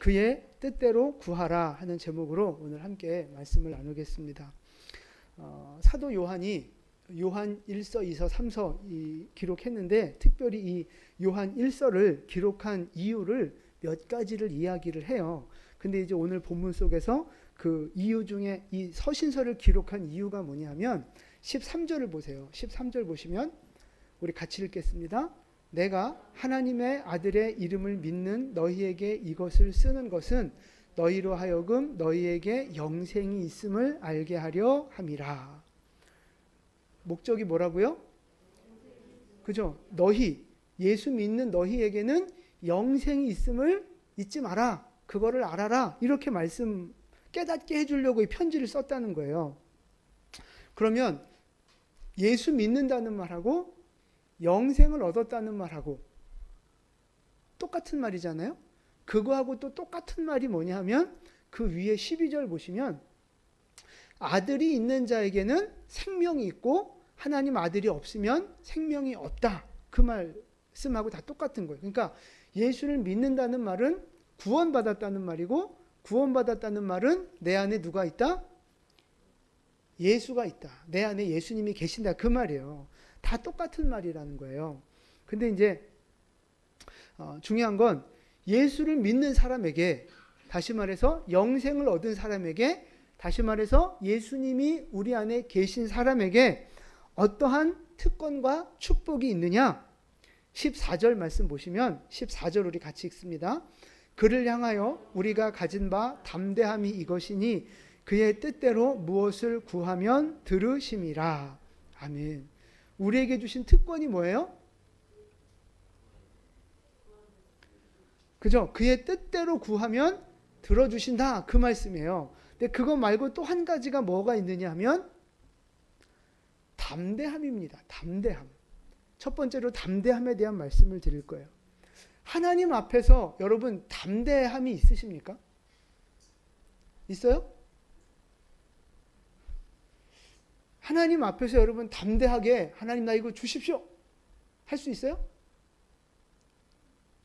그의 뜻대로 구하라 하는 제목으로 오늘 함께 말씀을 나누겠습니다. 사도 요한이 요한 1서, 2서, 3서 기록했는데 특별히 이 요한 1서를 기록한 이유를 몇 가지를 이야기를 해요. 근데 이제 오늘 본문 속에서 그 이유 중에 이 서신서를 기록한 이유가 뭐냐면 13절을 보세요. 13절 보시면 우리 같이 읽겠습니다. 내가 하나님의 아들의 이름을 믿는 너희에게 이것을 쓰는 것은 너희로 하여금 너희에게 영생이 있음을 알게 하려 함이라. 목적이 뭐라고요? 그죠? 너희, 예수 믿는 너희에게는 영생이 있음을 잊지 마라. 그거를 알아라. 이렇게 깨닫게 해주려고 이 편지를 썼다는 거예요. 그러면 예수 믿는다는 말하고 영생을 얻었다는 말하고 똑같은 말이잖아요. 그거하고 또 똑같은 말이 뭐냐 하면 그 위에 12절 보시면 아들이 있는 자에게는 생명이 있고 하나님 아들이 없으면 생명이 없다. 그 말씀하고 다 똑같은 거예요. 그러니까 예수를 믿는다는 말은 구원받았다는 말이고 구원받았다는 말은 내 안에 누가 있다? 예수가 있다. 내 안에 예수님이 계신다. 그 말이에요. 다 똑같은 말이라는 거예요. 근데 이제 중요한 건 예수를 믿는 사람에게, 다시 말해서 영생을 얻은 사람에게, 다시 말해서 예수님이 우리 안에 계신 사람에게 어떠한 특권과 축복이 있느냐? 14절 말씀 보시면 14절 우리 같이 읽습니다. 그를 향하여 우리가 가진 바 담대함이 이것이니 그의 뜻대로 무엇을 구하면 들으심이라. 아멘. 우리에게 주신 특권이 뭐예요? 그죠? 그의 뜻대로 구하면 들어주신다. 그 말씀이에요. 근데 그거 말고 또 한 가지가 뭐가 있느냐 하면 담대함입니다. 담대함. 첫 번째로 담대함에 대한 말씀을 드릴 거예요. 하나님 앞에서 여러분 담대함이 있으십니까? 있어요? 하나님 앞에서 여러분 담대하게 하나님 나 이거 주십시오 할 수 있어요?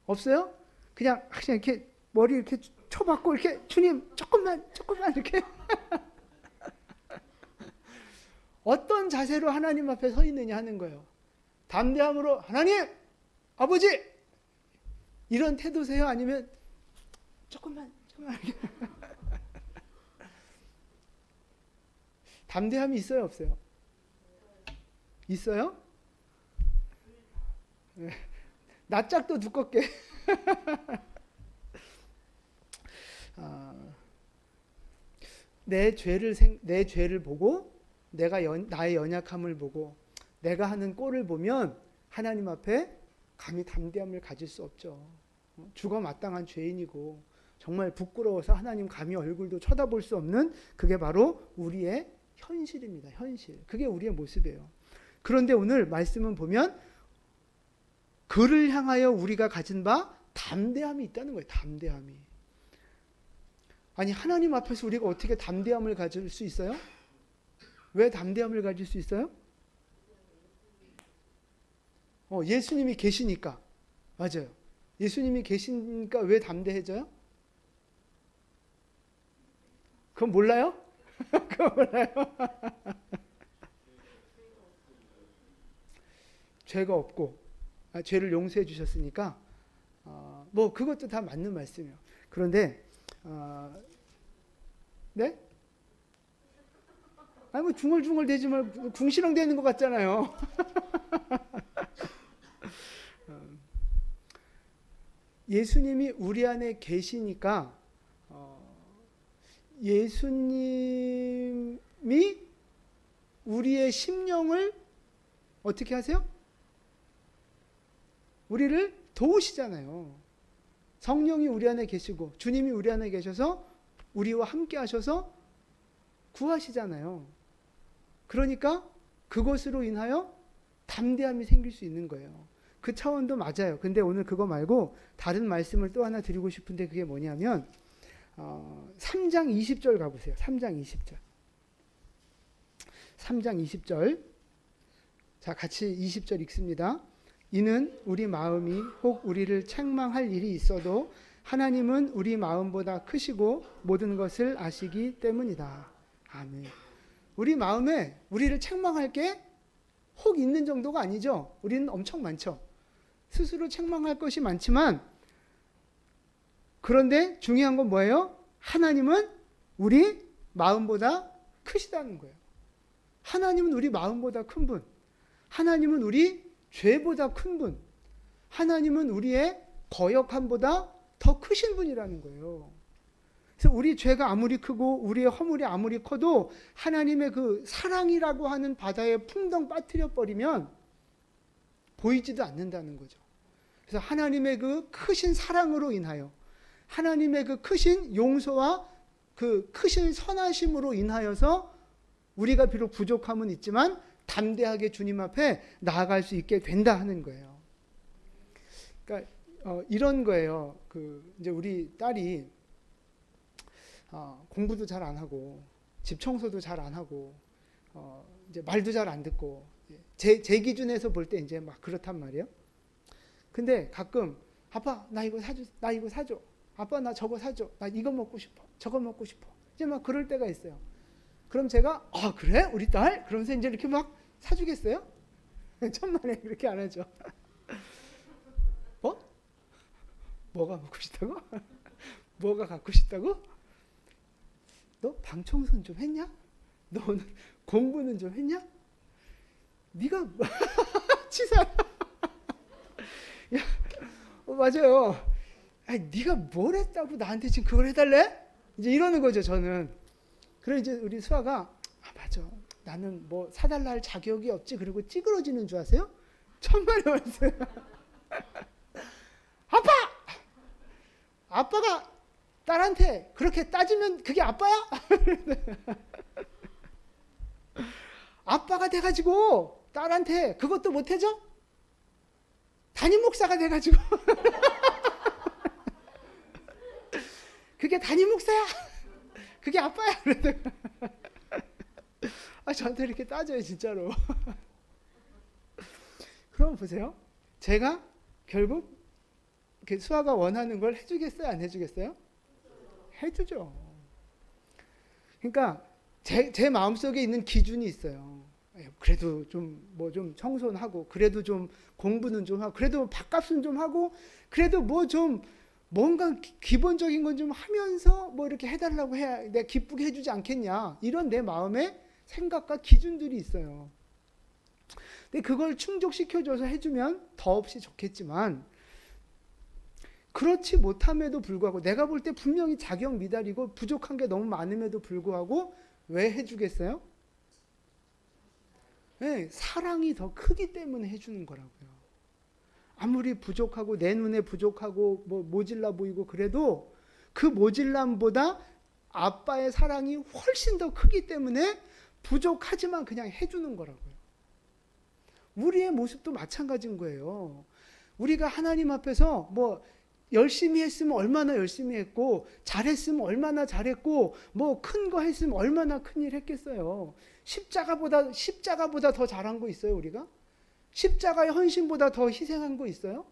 없어요? 그냥 이렇게 머리 이렇게 쳐박고 이렇게 주님 조금만 이렇게 어떤 자세로 하나님 앞에 서 있느냐 하는 거예요. 담대함으로 하나님 아버지 이런 태도세요? 아니면 조금만 이렇게 담대함이 있어요, 없어요? 있어요? 네. 낯짝도 두껍게. 내 죄를 보고 나의 연약함을 보고 내가 하는 꼴을 보면 하나님 앞에 감히 담대함을 가질 수 없죠. 죽어 마땅한 죄인이고 정말 부끄러워서 하나님 감히 얼굴도 쳐다볼 수 없는 그게 바로 우리의 현실입니다. 현실. 그게 우리의 모습이에요. 그런데 오늘 말씀은 보면 그를 향하여 우리가 가진 바 담대함이 있다는 거예요. 담대함이. 아니 하나님 앞에서 우리가 어떻게 담대함을 가질 수 있어요? 왜 담대함을 가질 수 있어요? 예수님이 계시니까. 맞아요. 예수님이 계시니까 왜 담대해져요? 그건 몰라요? 그건 몰라요? 죄가 없고 죄를 용서해 주셨으니까 뭐 그것도 다 맞는 말씀이에요. 그런데 네? 아니 뭐 중얼중얼 대지 말고 궁시렁 대는 것 같잖아요. 예수님이 우리 안에 계시니까 예수님이 우리의 심령을 어떻게 하세요? 우리를 도우시잖아요. 성령이 우리 안에 계시고 주님이 우리 안에 계셔서 우리와 함께 하셔서 구하시잖아요. 그러니까 그것으로 인하여 담대함이 생길 수 있는 거예요. 그 차원도 맞아요. 근데 오늘 그거 말고 다른 말씀을 또 하나 드리고 싶은데 그게 뭐냐면 3장 20절 가보세요. 3장 20절. 3장 20절. 자, 같이 20절 읽습니다. 이는 우리 마음이 혹 우리를 책망할 일이 있어도 하나님은 우리 마음보다 크시고 모든 것을 아시기 때문이다. 아멘. 우리 마음에 우리를 책망할 게 혹 있는 정도가 아니죠. 우리는 엄청 많죠. 스스로 책망할 것이 많지만, 그런데 중요한 건 뭐예요? 하나님은 우리 마음보다 크시다는 거예요. 하나님은 우리 마음보다 큰 분. 하나님은 우리 죄보다 큰 분. 하나님은 우리의 거역함보다 더 크신 분이라는 거예요. 그래서 우리 죄가 아무리 크고 우리의 허물이 아무리 커도 하나님의 그 사랑이라고 하는 바다에 풍덩 빠뜨려 버리면 보이지도 않는다는 거죠. 그래서 하나님의 그 크신 사랑으로 인하여, 하나님의 그 크신 용서와 그 크신 선하심으로 인하여서 우리가 비록 부족함은 있지만 담대하게 주님 앞에 나아갈 수 있게 된다 하는 거예요. 그러니까 이런 거예요. 이제 우리 딸이 공부도 잘 안 하고 집 청소도 잘 안 하고 이제 말도 잘 안 듣고 제 기준에서 볼 때 이제 막 그렇단 말이에요. 근데 가끔 아빠 나 이거 사줘, 나 이거 사줘, 아빠 나 저거 사줘, 나 이거 먹고 싶어, 저거 먹고 싶어, 이제 막 그럴 때가 있어요. 그럼 제가 그래 우리 딸? 그러면서 이제 이렇게 막 사주겠어요? 천만에 그렇게 안 하죠. 뭐가 먹고 싶다고? 뭐가 갖고 싶다고? 너 방 청소는 좀 했냐? 너 오늘 공부는 좀 했냐? 네가 치사. 야, 맞아요. 아니, 네가 뭘 했다고 나한테 지금 그걸 해달래? 이제 이러는 거죠, 저는. 그래 이제 우리 수아가 맞아. 나는 뭐 사달라 할 자격이 없지. 그리고 찌그러지는 줄 아세요? 천만에 말씀. 아빠! 아빠가 딸한테 그렇게 따지면 그게 아빠야? 아빠가 돼가지고 딸한테 그것도 못 해줘? 담임 목사가 돼가지고 그게 담임 목사야? 그게 아빠야? 저한테 이렇게 따져요 진짜로. 그럼 보세요. 제가 결국 수아가 원하는 걸 해주겠어요? 안 해주겠어요? 해주죠. 그러니까 제 마음속에 있는 기준이 있어요. 그래도 좀 뭐 좀 청소는 하고, 그래도 좀 공부는 좀 하고, 그래도 밥값은 좀 하고, 그래도 뭐 좀 뭔가 기본적인 건 좀 하면서 뭐 이렇게 해달라고 해야 내가 기쁘게 해주지 않겠냐, 이런 내 마음의 생각과 기준들이 있어요. 근데 그걸 충족시켜줘서 해주면 더없이 좋겠지만, 그렇지 못함에도 불구하고 내가 볼 때 분명히 자격 미달이고 부족한 게 너무 많음에도 불구하고 왜 해주겠어요? 네, 사랑이 더 크기 때문에 해주는 거라고요. 아무리 부족하고 내 눈에 부족하고 뭐 모질라 보이고 그래도 그 모질람보다 아빠의 사랑이 훨씬 더 크기 때문에 부족하지만 그냥 해주는 거라고요. 우리의 모습도 마찬가지인 거예요. 우리가 하나님 앞에서 뭐 열심히 했으면 얼마나 열심히 했고, 잘했으면 얼마나 잘했고, 뭐 큰 거 했으면 얼마나 큰일 했겠어요. 십자가보다 더 잘한 거 있어요, 우리가? 십자가의 헌신보다 더 희생한 거 있어요?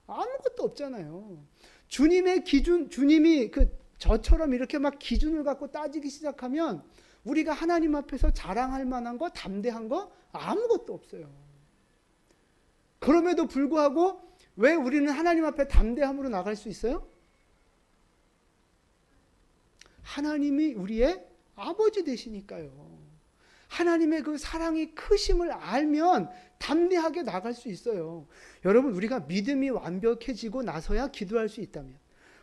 아무것도 없잖아요. 주님의 기준, 주님이 저처럼 이렇게 막 기준을 갖고 따지기 시작하면 우리가 하나님 앞에서 자랑할 만한 거, 담대한 거 아무것도 없어요. 그럼에도 불구하고 왜 우리는 하나님 앞에 담대함으로 나갈 수 있어요? 하나님이 우리의 아버지 되시니까요. 하나님의 그 사랑이 크심을 알면 담대하게 나갈 수 있어요. 여러분, 우리가 믿음이 완벽해지고 나서야 기도할 수 있다면,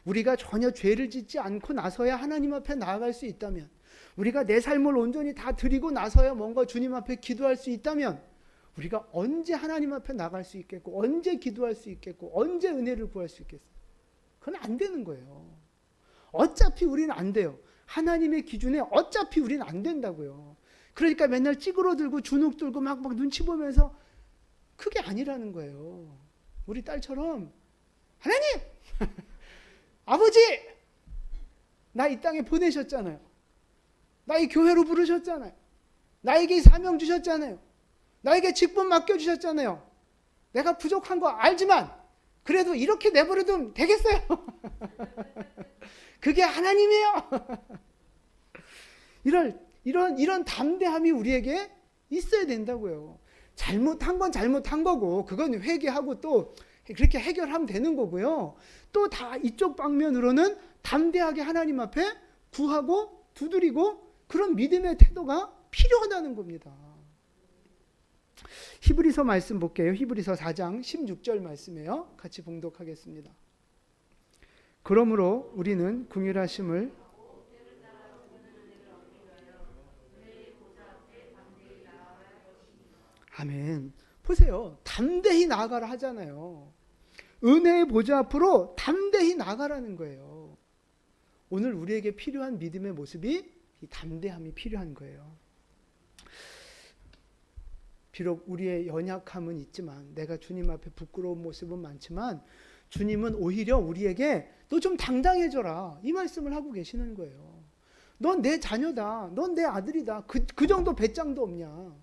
우리가 전혀 죄를 짓지 않고 나서야 하나님 앞에 나아갈 수 있다면, 우리가 내 삶을 온전히 다 드리고 나서야 뭔가 주님 앞에 기도할 수 있다면, 우리가 언제 하나님 앞에 나갈 수 있겠고, 언제 기도할 수 있겠고, 언제 은혜를 구할 수 있겠어요? 그건 안 되는 거예요. 어차피 우리는 안 돼요. 하나님의 기준에 어차피 우리는 안 된다고요. 그러니까 맨날 찌그러들고 주눅 들고 막 눈치 보면서, 그게 아니라는 거예요. 우리 딸처럼 하나님! 아버지! 나 이 땅에 보내셨잖아요. 나 이 교회로 부르셨잖아요. 나에게 사명 주셨잖아요. 나에게 직분 맡겨주셨잖아요. 내가 부족한 거 알지만 그래도 이렇게 내버려두면 되겠어요? 그게 하나님이에요. 이런 담대함이 우리에게 있어야 된다고요. 잘못한 건 잘못한 거고, 그건 회개하고 또 그렇게 해결하면 되는 거고요. 또 다 이쪽 방면으로는 담대하게 하나님 앞에 구하고 두드리고 그런 믿음의 태도가 필요하다는 겁니다. 히브리서 말씀 볼게요. 히브리서 4장 16절 말씀이에요. 같이 봉독하겠습니다. 그러므로 우리는 긍휼하심을 아멘. 보세요. 담대히 나아가라 하잖아요. 은혜의 보좌 앞으로 담대히 나아가라는 거예요. 오늘 우리에게 필요한 믿음의 모습이 이 담대함이 필요한 거예요. 비록 우리의 연약함은 있지만, 내가 주님 앞에 부끄러운 모습은 많지만, 주님은 오히려 우리에게 너 좀 당당해져라, 이 말씀을 하고 계시는 거예요. 넌 내 자녀다, 넌 내 아들이다, 그 정도 배짱도 없냐.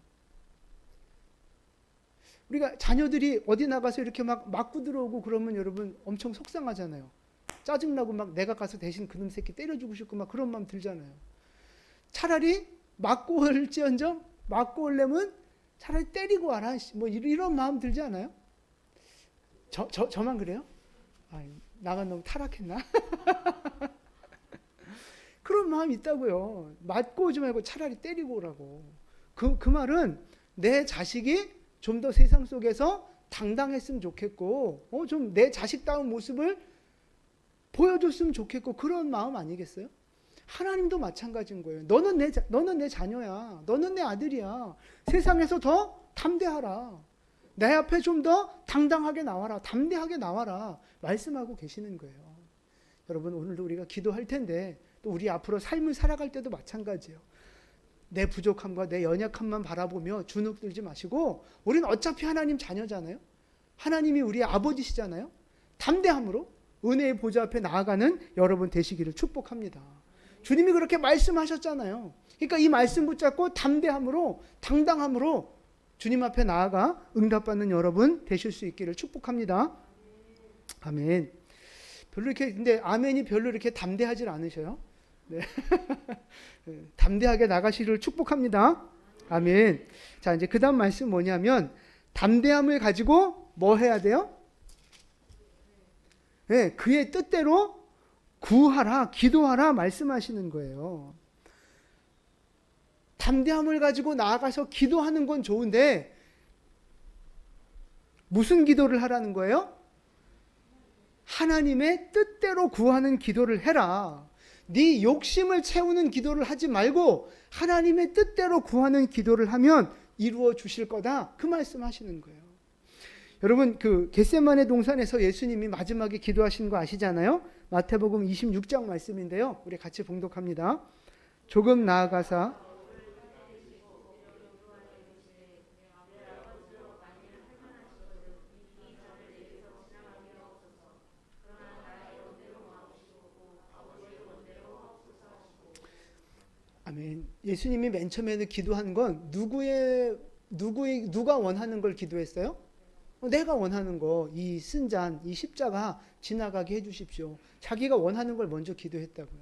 우리가 자녀들이 어디 나가서 이렇게 막 맞고 들어오고 그러면 여러분 엄청 속상하잖아요. 짜증나고 막 내가 가서 대신 그놈 새끼 때려주고 싶고 막 그런 마음 들잖아요. 차라리 맞고 올지언정, 맞고 오려면 차라리 때리고 와라, 뭐 이런 마음 들지 않아요? 저만 그래요? 나가 너무 타락했나? 그런 마음이 있다고요. 맞고 오지 말고 차라리 때리고 오라고. 그 말은 내 자식이 좀 더 세상 속에서 당당했으면 좋겠고, 좀 내 자식다운 모습을 보여줬으면 좋겠고, 그런 마음 아니겠어요? 하나님도 마찬가지인 거예요. 너는 내 자녀야. 너는 내 아들이야. 세상에서 더 담대하라. 내 앞에 좀 더 당당하게 나와라. 담대하게 나와라. 말씀하고 계시는 거예요. 여러분, 오늘도 우리가 기도할 텐데, 또 우리 앞으로 삶을 살아갈 때도 마찬가지예요. 내 부족함과 내 연약함만 바라보며 주눅들지 마시고, 우리는 어차피 하나님 자녀잖아요. 하나님이 우리의 아버지시잖아요. 담대함으로 은혜의 보좌 앞에 나아가는 여러분 되시기를 축복합니다. 주님이 그렇게 말씀하셨잖아요. 그러니까 이 말씀 붙잡고 담대함으로, 당당함으로 주님 앞에 나아가 응답받는 여러분 되실 수 있기를 축복합니다. 아멘. 별로 이렇게, 근데 아멘이 별로 이렇게 담대하지 않으셔요? 네. 담대하게 나가시기를 축복합니다. 아멘. 자, 이제 그 다음 말씀 뭐냐면, 담대함을 가지고 뭐 해야 돼요? 네, 그의 뜻대로 구하라, 기도하라 말씀하시는 거예요. 담대함을 가지고 나아가서 기도하는 건 좋은데, 무슨 기도를 하라는 거예요? 하나님의 뜻대로 구하는 기도를 해라. 네 욕심을 채우는 기도를 하지 말고 하나님의 뜻대로 구하는 기도를 하면 이루어 주실 거다, 그 말씀하시는 거예요. 여러분, 그 겟세마네 동산에서 예수님이 마지막에 기도하신 거 아시잖아요? 마태복음 26장 말씀인데요. 우리 같이 봉독합니다. 조금 나아가사 아멘. 예수님이 맨 처음에는 기도한 건 누가 원하는 걸 기도했어요? 내가 원하는 거, 이 쓴잔, 이 십자가 지나가게 해주십시오. 자기가 원하는 걸 먼저 기도했다고요.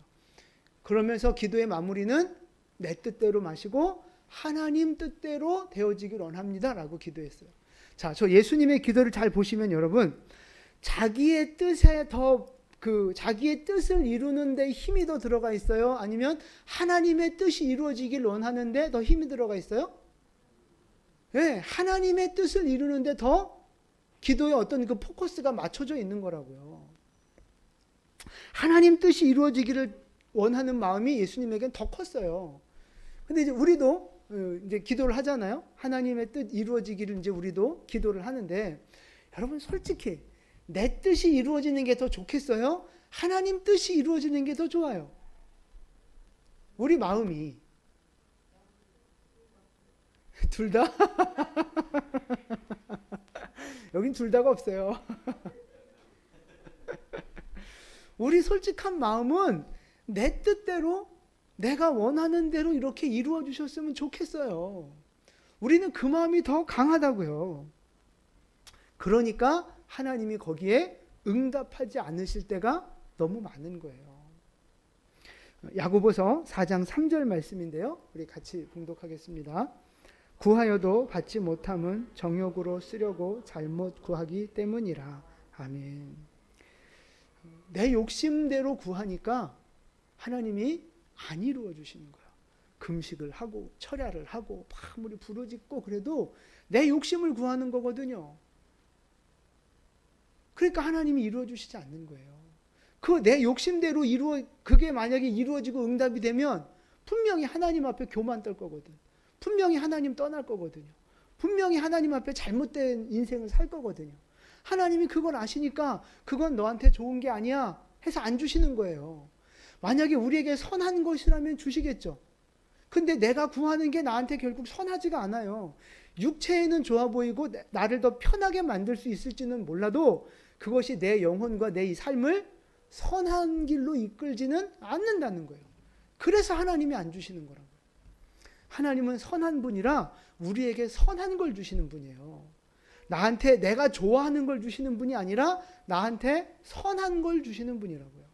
그러면서 기도의 마무리는 내 뜻대로 마시고 하나님 뜻대로 되어지길 원합니다 라고 기도했어요. 자, 저 예수님의 기도를 잘 보시면 여러분, 자기의 뜻에 자기의 뜻을 이루는 데 힘이 더 들어가 있어요? 아니면 하나님의 뜻이 이루어지길 원하는데 더 힘이 들어가 있어요? 네, 하나님의 뜻을 이루는데 더 기도의 어떤 그 포커스가 맞춰져 있는 거라고요. 하나님 뜻이 이루어지기를 원하는 마음이 예수님에겐 더 컸어요. 근데 이제 우리도 이제 기도를 하잖아요. 하나님의 뜻 이루어지기를 이제 우리도 기도를 하는데, 여러분 솔직히 내 뜻이 이루어지는 게 더 좋겠어요? 하나님 뜻이 이루어지는 게 더 좋아요? 우리 마음이. 둘 다? 여긴 둘 다가 없어요. 우리 솔직한 마음은 내 뜻대로, 내가 원하는 대로 이렇게 이루어 주셨으면 좋겠어요. 우리는 그 마음이 더 강하다고요. 그러니까 하나님이 거기에 응답하지 않으실 때가 너무 많은 거예요. 야고보서 4장 3절 말씀인데요. 우리 같이 봉독하겠습니다. 구하여도 받지 못함은 정욕으로 쓰려고 잘못 구하기 때문이라. 아멘. 내 욕심대로 구하니까 하나님이 안 이루어 주시는 거야. 금식을 하고 철야를 하고 아무리 부르짖고 그래도 내 욕심을 구하는 거거든요. 그러니까 하나님이 이루어 주시지 않는 거예요. 그 내 욕심대로 그게 만약에 이루어지고 응답이 되면 분명히 하나님 앞에 교만 떨 거거든. 분명히 하나님 떠날 거거든요. 분명히 하나님 앞에 잘못된 인생을 살 거거든요. 하나님이 그걸 아시니까 그건 너한테 좋은 게 아니야 해서 안 주시는 거예요. 만약에 우리에게 선한 것이라면 주시겠죠. 근데 내가 구하는 게 나한테 결국 선하지가 않아요. 육체에는 좋아 보이고 나를 더 편하게 만들 수 있을지는 몰라도 그것이 내 영혼과 내 이 삶을 선한 길로 이끌지는 않는다는 거예요. 그래서 하나님이 안 주시는 거라고요. 하나님은 선한 분이라 우리에게 선한 걸 주시는 분이에요. 나한테 내가 좋아하는 걸 주시는 분이 아니라 나한테 선한 걸 주시는 분이라고요.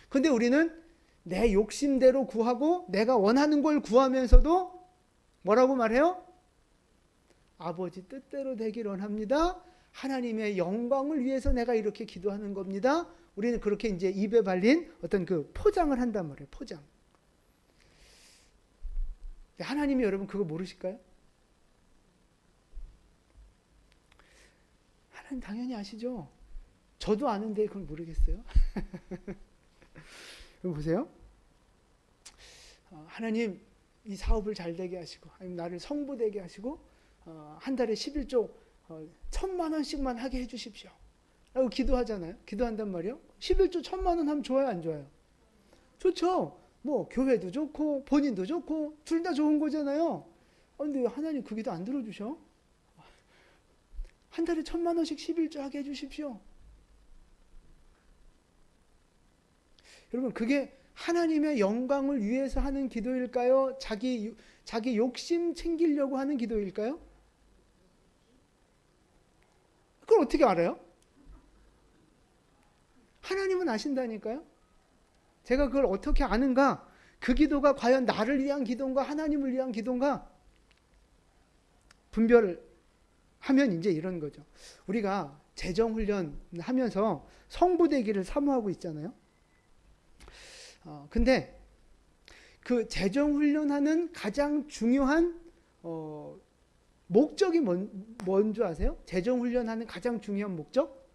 근데 우리는 내 욕심대로 구하고 내가 원하는 걸 구하면서도 뭐라고 말해요? 아버지 뜻대로 되길 원합니다. 하나님의 영광을 위해서 내가 이렇게 기도하는 겁니다. 우리는 그렇게 이제 입에 발린 어떤 그 포장을 한단 말이에요. 포장. 하나님이 여러분 그거 모르실까요? 하나님 당연히 아시죠? 저도 아는데 그걸 모르겠어요. 보세요. 하나님 이 사업을 잘 되게 하시고 아니면 나를 성부되게 하시고 한 달에 11조 1,000만 원씩만 하게 해주십시오. 라고 기도하잖아요. 기도한단 말이에요. 11조 1,000만 원 하면 좋아요, 안 좋아요? 좋죠. 뭐 교회도 좋고 본인도 좋고 둘 다 좋은 거잖아요. 근데 하나님 그 기도 안 들어주셔? 한 달에 1,000만 원씩 11조 하게 해주십시오. 여러분 그게 하나님의 영광을 위해서 하는 기도일까요? 자기 욕심 챙기려고 하는 기도일까요? 그걸 어떻게 알아요? 하나님은 아신다니까요. 제가 그걸 어떻게 아는가? 그 기도가 과연 나를 위한 기도인가 하나님을 위한 기도인가? 분별을 하면 이제 이런 거죠. 우리가 재정훈련 하면서 성부되기를 사모하고 있잖아요. 근데 그 재정훈련하는 가장 중요한 목적이 뭔지 아세요? 재정훈련하는 가장 중요한 목적?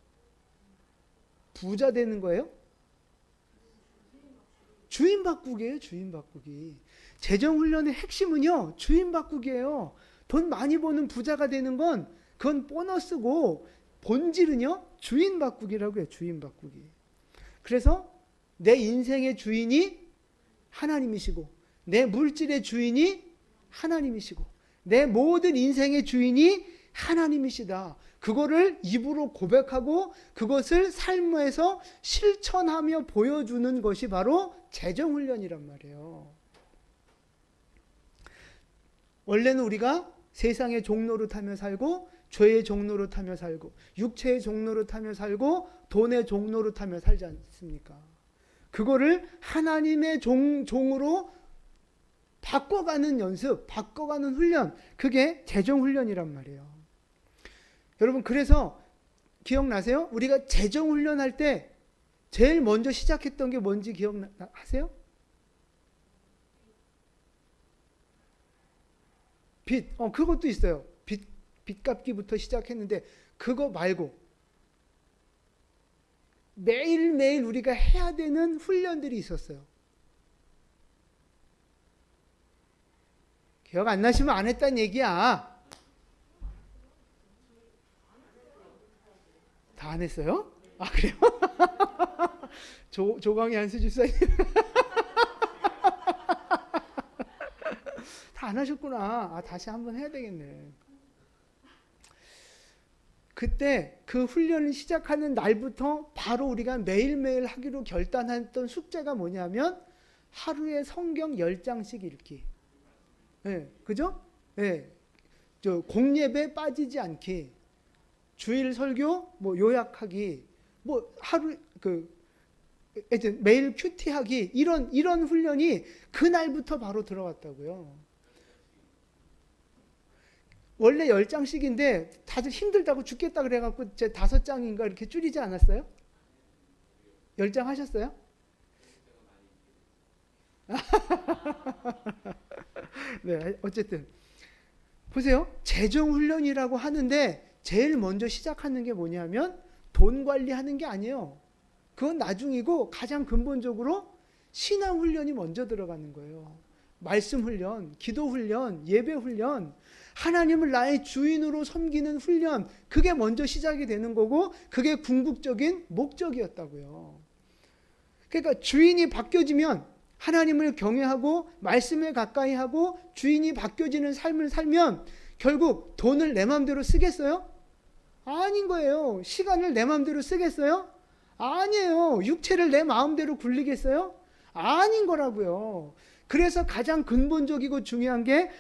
부자 되는 거예요? 주인 바꾸기예요. 주인 바꾸기. 재정훈련의 핵심은요. 주인 바꾸기예요. 돈 많이 버는 부자가 되는 건 그건 보너스고 본질은요. 주인 바꾸기라고 해요. 주인 바꾸기. 그래서 내 인생의 주인이 하나님이시고 내 물질의 주인이 하나님이시고 내 모든 인생의 주인이 하나님이시다. 그거를 입으로 고백하고 그것을 삶에서 실천하며 보여주는 것이 바로 재정훈련이란 말이에요. 원래는 우리가 세상의 종노릇하며 살고 죄의 종노릇하며 살고 육체의 종노릇하며 살고 돈의 종노릇하며 살지 않습니까? 그거를 하나님의 종으로 바꿔가는 연습, 바꿔가는 훈련, 그게 재정훈련이란 말이에요. 여러분 그래서 기억나세요? 우리가 재정훈련할 때 제일 먼저 시작했던 게 뭔지 기억하세요? 빚, 그것도 있어요. 빚 갚기부터 시작했는데 그거 말고 매일매일 우리가 해야 되는 훈련들이 있었어요. 기억 안 나시면 안 했다는 얘기야. 다 안 했어요? 아 그래요? 조광희 안수집사님 다 안 하셨구나. 다시 한번 해야 되겠네. 그때 그 훈련을 시작하는 날부터 바로 우리가 매일매일 하기로 결단했던 숙제가 뭐냐면 하루에 성경 10장씩 읽기. 네, 그죠? 네. 저 공예배 빠지지 않기. 주일 설교 뭐 요약하기. 뭐 하루 매일 큐티하기 이런 훈련이 그날부터 바로 들어갔다고요. 원래 10장씩인데 다들 힘들다고 죽겠다 그래갖고 제 5장인가 이렇게 줄이지 않았어요? 10장 하셨어요? 네, 어쨌든 보세요. 재정훈련이라고 하는데 제일 먼저 시작하는 게 뭐냐면 돈 관리하는 게 아니에요. 그건 나중이고 가장 근본적으로 신앙훈련이 먼저 들어가는 거예요. 말씀훈련, 기도훈련, 예배훈련, 하나님을 나의 주인으로 섬기는 훈련, 그게 먼저 시작이 되는 거고 그게 궁극적인 목적이었다고요. 그러니까 주인이 바뀌어지면 하나님을 경외하고 말씀에 가까이 하고 주인이 바뀌어지는 삶을 살면 결국 돈을 내 마음대로 쓰겠어요? 아닌 거예요. 시간을 내 마음대로 쓰겠어요? 아니에요. 육체를 내 마음대로 굴리겠어요? 아닌 거라고요. 그래서 가장 근본적이고 중요한 게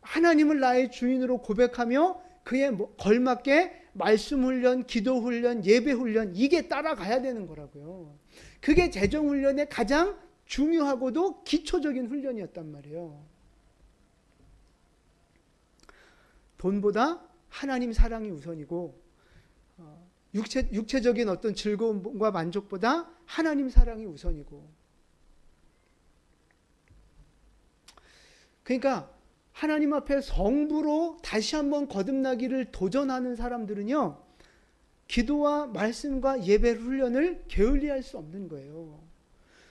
하나님을 나의 주인으로 고백하며 그에 걸맞게 말씀 훈련, 기도 훈련, 예배 훈련, 이게 따라가야 되는 거라고요. 그게 재정 훈련의 가장 중요하고도 기초적인 훈련이었단 말이에요. 돈보다 하나님 사랑이 우선이고 육체적인 어떤 즐거움과 만족보다 하나님 사랑이 우선이고, 그러니까 하나님 앞에 성부로 다시 한번 거듭나기를 도전하는 사람들은요, 기도와 말씀과 예배 훈련을 게을리할 수 없는 거예요.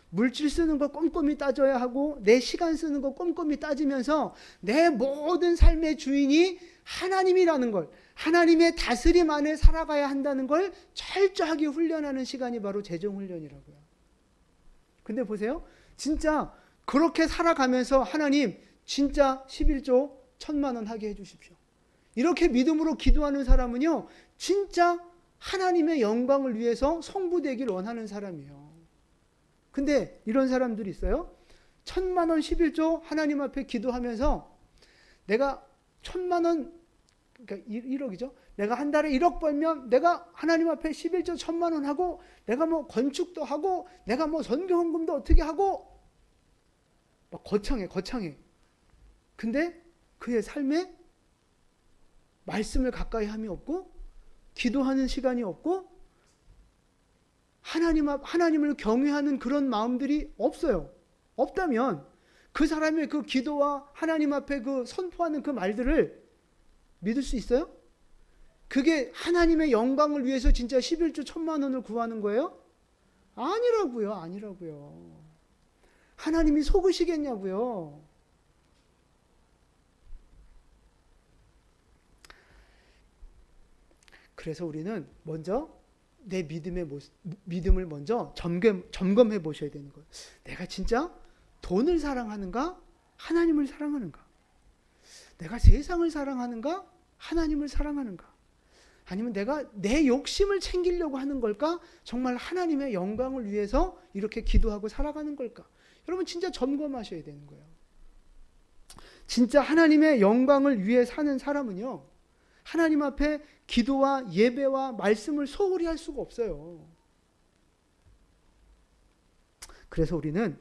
물질 쓰는 거 꼼꼼히 따져야 하고 내 시간 쓰는 거 꼼꼼히 따지면서 내 모든 삶의 주인이 하나님이라는 걸, 하나님의 다스림 안에 살아가야 한다는 걸 철저하게 훈련하는 시간이 바로 재정훈련이라고요. 근데 보세요. 진짜 그렇게 살아가면서 하나님 진짜 11조 1,000만 원 하게 해주십시오. 이렇게 믿음으로 기도하는 사람은요, 진짜 하나님의 영광을 위해서 성부되길 원하는 사람이에요. 근데 이런 사람들이 있어요. 1,000만 원 11조 하나님 앞에 기도하면서 내가 1,000만 원, 그러니까 1억이죠. 내가 한 달에 1억 벌면 내가 하나님 앞에 11조 1,000만 원 하고 내가 뭐 건축도 하고 내가 뭐 선교헌금도 어떻게 하고 막 거창해. 근데 그의 삶에 말씀을 가까이 함이 없고 기도하는 시간이 없고 하나님을 경외하는 그런 마음들이 없어요. 없다면 그 사람의 그 기도와 하나님 앞에 그 선포하는 그 말들을 믿을 수 있어요? 그게 하나님의 영광을 위해서 진짜 11조 1,000만 원을 구하는 거예요? 아니라고요. 하나님이 속으시겠냐고요. 그래서 우리는 먼저 내 믿음을 먼저 점검해 보셔야 되는 거예요. 내가 진짜 돈을 사랑하는가? 하나님을 사랑하는가? 내가 세상을 사랑하는가? 하나님을 사랑하는가? 아니면 내가 내 욕심을 챙기려고 하는 걸까? 정말 하나님의 영광을 위해서 이렇게 기도하고 살아가는 걸까? 여러분 진짜 점검하셔야 되는 거예요. 진짜 하나님의 영광을 위해 사는 사람은요, 하나님 앞에 기도와 예배와 말씀을 소홀히 할 수가 없어요. 그래서 우리는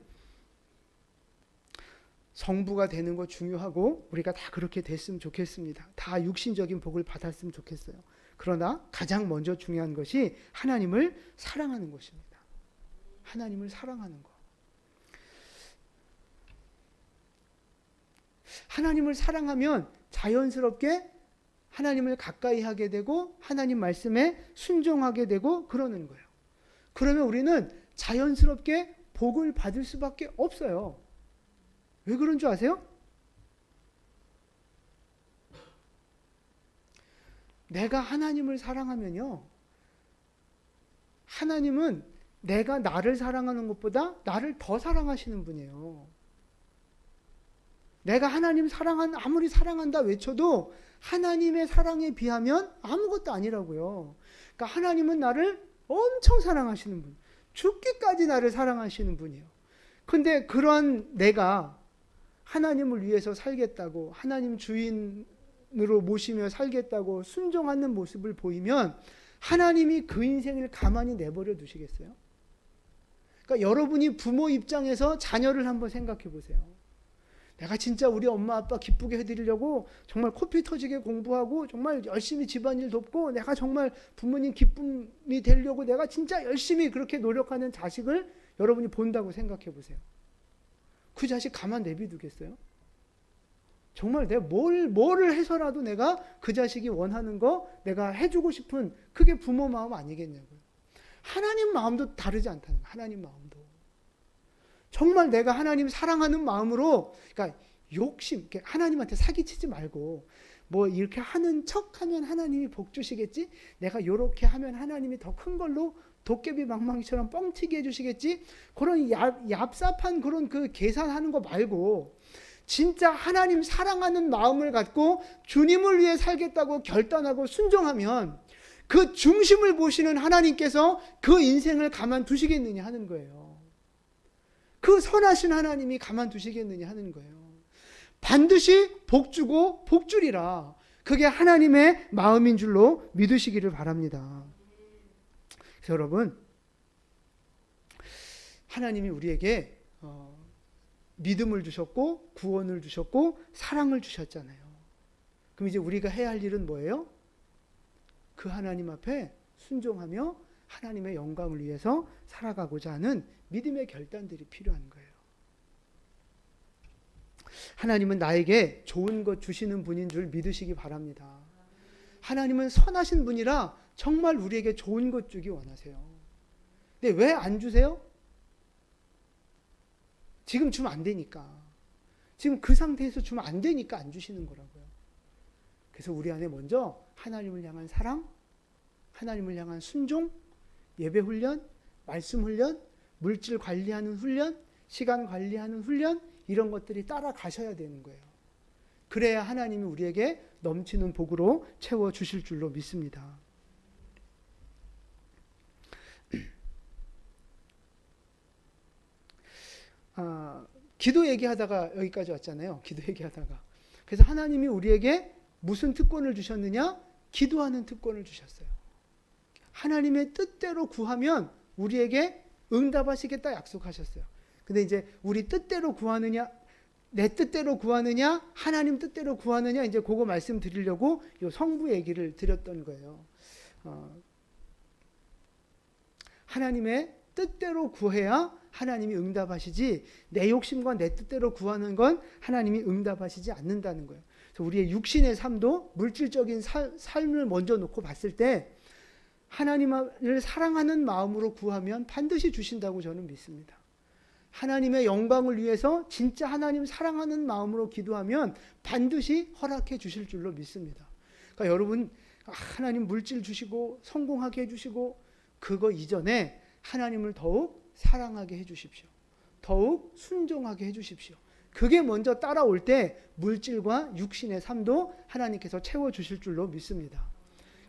성부가 되는 거 중요하고 우리가 다 그렇게 됐으면 좋겠습니다. 다 육신적인 복을 받았으면 좋겠어요. 그러나 가장 먼저 중요한 것이 하나님을 사랑하는 것입니다. 하나님을 사랑하는 것. 하나님을 사랑하면 자연스럽게 하나님을 가까이 하게 되고 하나님 말씀에 순종하게 되고 그러는 거예요. 그러면 우리는 자연스럽게 복을 받을 수밖에 없어요. 왜 그런 줄 아세요? 내가 하나님을 사랑하면요, 하나님은 내가 나를 사랑하는 것보다 나를 더 사랑하시는 분이에요. 내가 하나님 아무리 사랑한다 외쳐도 하나님의 사랑에 비하면 아무것도 아니라고요. 그러니까 하나님은 나를 엄청 사랑하시는 분, 죽기까지 나를 사랑하시는 분이에요. 근데 그런 내가 하나님을 위해서 살겠다고, 하나님 주인으로 모시며 살겠다고 순종하는 모습을 보이면 하나님이 그 인생을 가만히 내버려 두시겠어요? 그러니까 여러분이 부모 입장에서 자녀를 한번 생각해 보세요. 내가 진짜 우리 엄마 아빠 기쁘게 해드리려고 정말 코피 터지게 공부하고 정말 열심히 집안일 돕고 내가 정말 부모님 기쁨이 되려고 내가 진짜 열심히 그렇게 노력하는 자식을 여러분이 본다고 생각해 보세요. 그 자식 가만 내비두겠어요? 정말 내가 뭐를 해서라도 내가 그 자식이 원하는 거 내가 해주고 싶은 그게 부모 마음 아니겠냐고요. 하나님 마음도 다르지 않다는 거예요. 하나님 마음도. 정말 내가 하나님 사랑하는 마음으로, 그러니까 욕심, 하나님한테 사기치지 말고 뭐 이렇게 하는 척하면 하나님이 복 주시겠지? 내가 이렇게 하면 하나님이 더 큰 걸로 도깨비 망망이처럼 뻥튀기 해주시겠지? 그런 얍삽한 그런 그 계산하는 거 말고 진짜 하나님 사랑하는 마음을 갖고 주님을 위해 살겠다고 결단하고 순종하면 그 중심을 보시는 하나님께서 그 인생을 가만두시겠느냐 하는 거예요. 그 선하신 하나님이 가만두시겠느냐 하는 거예요. 반드시 복 주고 복 주리라. 그게 하나님의 마음인 줄로 믿으시기를 바랍니다. 그래서 여러분, 하나님이 우리에게 믿음을 주셨고 구원을 주셨고 사랑을 주셨잖아요. 그럼 이제 우리가 해야 할 일은 뭐예요? 그 하나님 앞에 순종하며 하나님의 영광을 위해서 살아가고자 하는 믿음의 결단들이 필요한 거예요. 하나님은 나에게 좋은 것 주시는 분인 줄 믿으시기 바랍니다. 하나님은 선하신 분이라 정말 우리에게 좋은 것 주기 원하세요. 근데 왜 안 주세요? 지금 주면 안 되니까. 지금 그 상태에서 주면 안 되니까 안 주시는 거라고요. 그래서 우리 안에 먼저 하나님을 향한 사랑, 하나님을 향한 순종, 예배 훈련, 말씀 훈련, 물질 관리하는 훈련, 시간 관리하는 훈련, 이런 것들이 따라가셔야 되는 거예요. 그래야 하나님이 우리에게 넘치는 복으로 채워주실 줄로 믿습니다. 기도 얘기하다가 여기까지 왔잖아요. 기도 얘기하다가. 그래서 하나님이 우리에게 무슨 특권을 주셨느냐? 기도하는 특권을 주셨어요. 하나님의 뜻대로 구하면 우리에게 응답하시겠다 약속하셨어요. 근데 이제 우리 뜻대로 구하느냐, 내 뜻대로 구하느냐, 하나님 뜻대로 구하느냐, 이제 그거 말씀드리려고 이 성부 얘기를 드렸던 거예요. 하나님의 뜻대로 구해야 하나님이 응답하시지, 내 욕심과 내 뜻대로 구하는 건 하나님이 응답하시지 않는다는 거예요. 그래서 우리의 육신의 삶도 물질적인 삶을 먼저 놓고 봤을 때 하나님을 사랑하는 마음으로 구하면 반드시 주신다고 저는 믿습니다. 하나님의 영광을 위해서 진짜 하나님 사랑하는 마음으로 기도하면 반드시 허락해 주실 줄로 믿습니다. 그러니까 여러분, 하나님 물질 주시고 성공하게 해주시고 그거 이전에 하나님을 더욱 사랑하게 해주십시오. 더욱 순종하게 해주십시오. 그게 먼저 따라올 때 물질과 육신의 삶도 하나님께서 채워주실 줄로 믿습니다.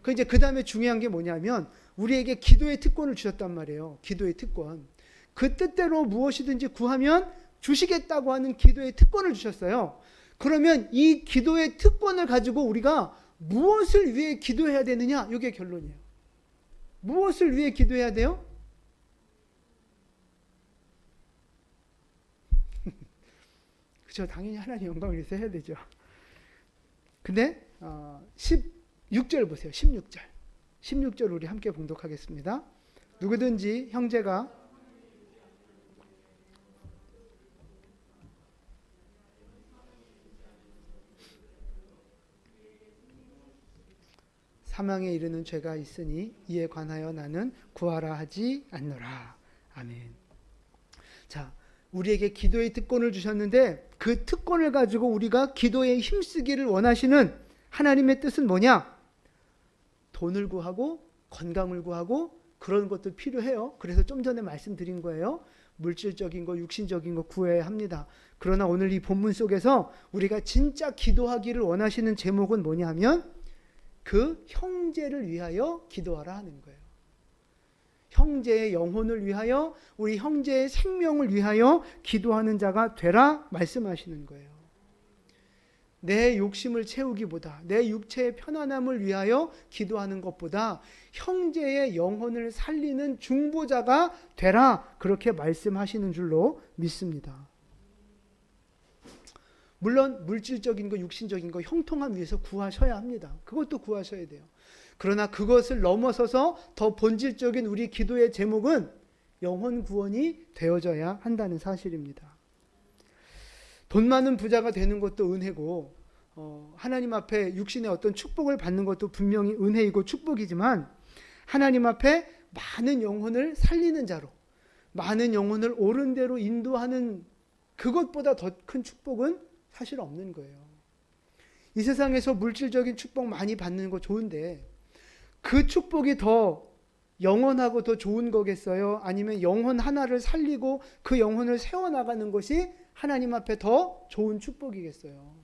그 다음에 중요한 게 뭐냐면 우리에게 기도의 특권을 주셨단 말이에요. 기도의 특권. 그 뜻대로 무엇이든지 구하면 주시겠다고 하는 기도의 특권을 주셨어요. 그러면 이 기도의 특권을 가지고 우리가 무엇을 위해 기도해야 되느냐? 이게 결론이에요. 무엇을 위해 기도해야 돼요? 그렇죠. 당연히 하나님 영광을 위해서 해야 되죠. 근데 16절 보세요. 16절. 16절 우리 함께 봉독하겠습니다. 누구든지 형제가 사망에 이르는 죄가 있으니 이에 관하여 나는 구하라 하지 않노라. 아멘. 자, 우리에게 기도의 특권을 주셨는데 그 특권을 가지고 우리가 기도에 힘쓰기를 원하시는 하나님의 뜻은 뭐냐? 돈을 구하고 건강을 구하고 그런 것도 필요해요. 그래서 좀 전에 말씀드린 거예요. 물질적인 거, 육신적인 거 구해야 합니다. 그러나 오늘 이 본문 속에서 우리가 진짜 기도하기를 원하시는 제목은 뭐냐 하면 그 형제를 위하여 기도하라 하는 거예요. 형제의 영혼을 위하여, 우리 형제의 생명을 위하여 기도하는 자가 되라 말씀하시는 거예요. 내 욕심을 채우기보다, 내 육체의 편안함을 위하여 기도하는 것보다 형제의 영혼을 살리는 중보자가 되라, 그렇게 말씀하시는 줄로 믿습니다. 물론 물질적인 거, 육신적인 거, 형통함 위해서 구하셔야 합니다. 그것도 구하셔야 돼요. 그러나 그것을 넘어서서 더 본질적인 우리 기도의 제목은 영혼 구원이 되어져야 한다는 사실입니다. 돈 많은 부자가 되는 것도 은혜고, 하나님 앞에 육신의 어떤 축복을 받는 것도 분명히 은혜이고 축복이지만, 하나님 앞에 많은 영혼을 살리는 자로, 많은 영혼을 옳은 대로 인도하는 그것보다 더 큰 축복은 사실 없는 거예요. 이 세상에서 물질적인 축복 많이 받는 거 좋은데, 그 축복이 더 영원하고 더 좋은 거겠어요? 아니면 영혼 하나를 살리고 그 영혼을 세워나가는 것이 하나님 앞에 더 좋은 축복이겠어요?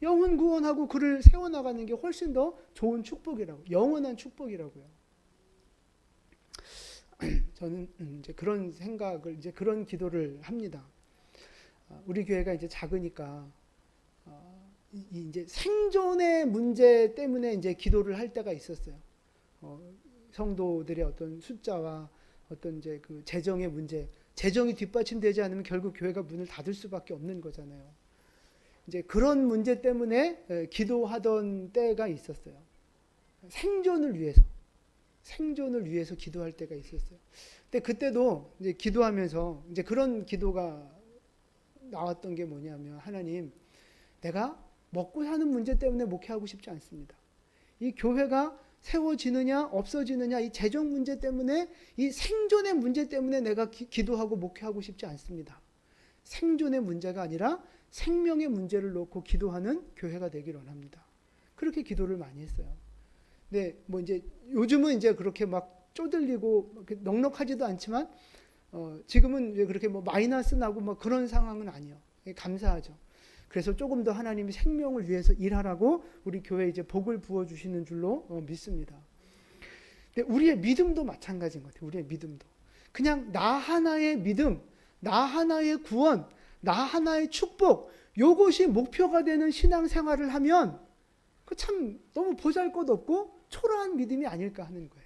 영혼 구원하고 그를 세워나가는 게 훨씬 더 좋은 축복이라고, 영원한 축복이라고요. 저는 이제 그런 생각을, 이제 그런 기도를 합니다. 우리 교회가 이제 작으니까 이제 생존의 문제 때문에 이제 기도를 할 때가 있었어요. 성도들의 어떤 숫자와 어떤 이제 그 재정의 문제, 재정이 뒷받침되지 않으면 결국 교회가 문을 닫을 수밖에 없는 거잖아요. 이제 그런 문제 때문에 기도하던 때가 있었어요. 생존을 위해서 기도할 때가 있었어요. 근데 그때도 이제 기도하면서 이제 그런 기도가 나왔던 게 뭐냐면, 하나님, 내가 먹고 사는 문제 때문에 목회하고 싶지 않습니다. 이 교회가 세워지느냐 없어지느냐 이 재정 문제 때문에, 이 생존의 문제 때문에 내가 기도하고 목회하고 싶지 않습니다. 생존의 문제가 아니라 생명의 문제를 놓고 기도하는 교회가 되길 원합니다. 그렇게 기도를 많이 했어요. 근데 뭐 이제 요즘은 이제 그렇게 막 쪼들리고 넉넉하지도 않지만, 지금은 이제 그렇게 뭐 마이너스 나고 뭐 그런 상황은 아니에요. 감사하죠. 그래서 조금 더 하나님이 생명을 위해서 일하라고 우리 교회에 이제 복을 부어주시는 줄로 믿습니다. 근데 우리의 믿음도 마찬가지인 것 같아요. 우리의 믿음도. 그냥 나 하나의 믿음, 나 하나의 구원, 나 하나의 축복, 요것이 목표가 되는 신앙생활을 하면 그 참 너무 보잘것없고 초라한 믿음이 아닐까 하는 거예요.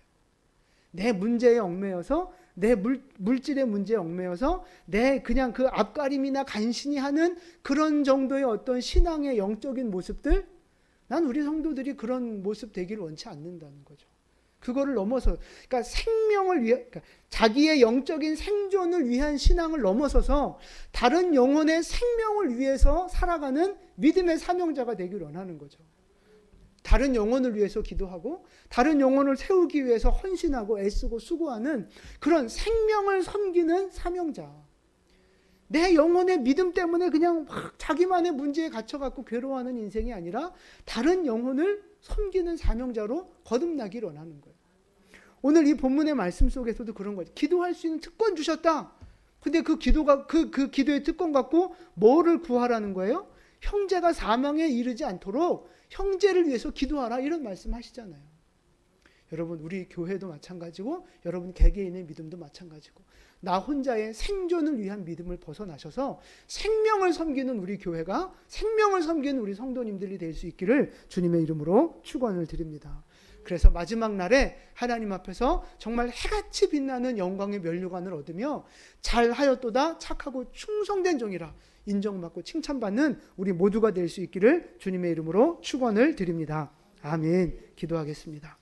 내 문제에 얽매여서, 내 물질의 문제에 얽매여서 내 그냥 그 앞가림이나 간신히 하는 그런 정도의 어떤 신앙의 영적인 모습들, 난 우리 성도들이 그런 모습 되기를 원치 않는다는 거죠. 그거를 넘어서, 그러니까 생명을 위해, 그러니까 자기의 영적인 생존을 위한 신앙을 넘어서서 다른 영혼의 생명을 위해서 살아가는 믿음의 사명자가 되기를 원하는 거죠. 다른 영혼을 위해서 기도하고 다른 영혼을 세우기 위해서 헌신하고 애쓰고 수고하는 그런 생명을 섬기는 사명자. 내 영혼의 믿음 때문에 그냥 막 자기만의 문제에 갇혀갖고 괴로워하는 인생이 아니라 다른 영혼을 섬기는 사명자로 거듭나기를 원하는 거예요. 오늘 이 본문의 말씀 속에서도 그런 거죠. 기도할 수 있는 특권 주셨다. 근데 그 기도가 그 기도의 특권 갖고 뭐를 구하라는 거예요? 형제가 사망에 이르지 않도록 형제를 위해서 기도하라, 이런 말씀하시잖아요. 여러분, 우리 교회도 마찬가지고 여러분 개개인의 믿음도 마찬가지고, 나 혼자의 생존을 위한 믿음을 벗어나셔서 생명을 섬기는 우리 교회가, 생명을 섬기는 우리 성도님들이 될 수 있기를 주님의 이름으로 축원을 드립니다. 그래서 마지막 날에 하나님 앞에서 정말 해같이 빛나는 영광의 면류관을 얻으며 잘하였도다 착하고 충성된 종이라 인정받고 칭찬받는 우리 모두가 될 수 있기를 주님의 이름으로 축원을 드립니다. 아멘. 기도하겠습니다.